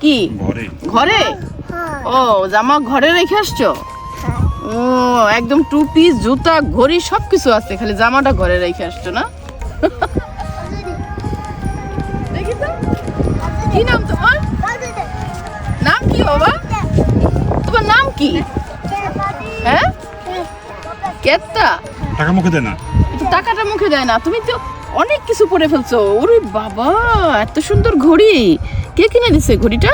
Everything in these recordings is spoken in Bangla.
কি ঘরে ঘরে? ও জামা ঘরে রেখে আসছো? ও একদম টু পিস জুতা ঘড়ি সবকিছু আছে, খালি জামাটা ঘরে রেখে আসছো না? দেখি তো কি নাম তোমার? নাম কি বাবা? তোমার নাম কি? হ্যাঁ কেত্তা? টাকা মুখে দেয় না। একটু টাকাটা মুখে দেয় না। তুমি তো অনেক কিছু পরে ফেলছো। ওরে বাবা এত সুন্দর ঘড়ি, কে কিনে দিছে ঘড়িটা?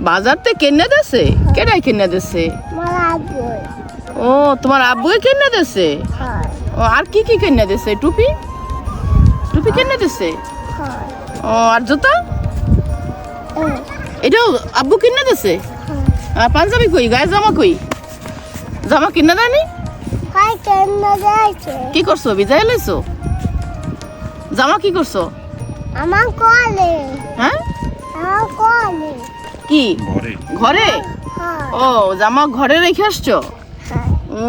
বাজার থেকে কিনে দিছে? কেডাই কিনে দিছে? ও তোমার আব্বুই কিনে দিছে। ও আর কি কি কিনে দিছে? টুপি টুপি কিনে দিছে। ও আর জুতা এটাও আব্বু কিনে দিছে। আর পাঞ্জাবি কই? গায়ে জামা কই? জামা কিনে দেয়নি? কি করছো? ভিজাই লইছো? জামা কি করছো? আমার কোলে হ্যাঁ আমার কোলে কি ঘরে ঘরে? ও জামা ঘরে রেখে আসছো? ও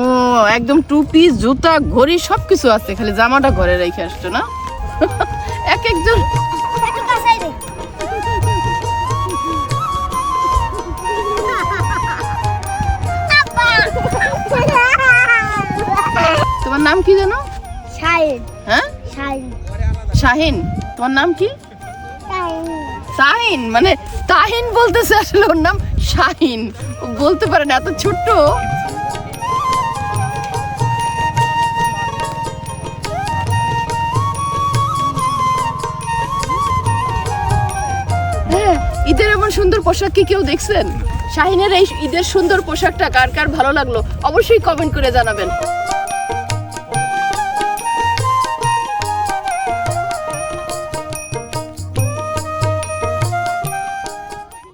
একদম টু পিস জুতা ঘড়ি সবকিছু আছে, খালি জামাটা ঘরে রেখে আসছো না? এক একজন তোমার নাম কি জানো? শাহিন হ্যাঁ শাহিন শাহিন। তোমার নাম কি? শাহিন শাহিন মানে তাহিন বলতেছে, আসলে ওর নাম শাহিন। ও বলতে পারে না, এত ছোট্ট। হ্যাঁ ঈদের এমন সুন্দর পোশাক কি কেউ দেখছেন? শাহিনের এই ঈদের সুন্দর পোশাকটা কার কার ভালো লাগলো অবশ্যই কমেন্ট করে জানাবেন।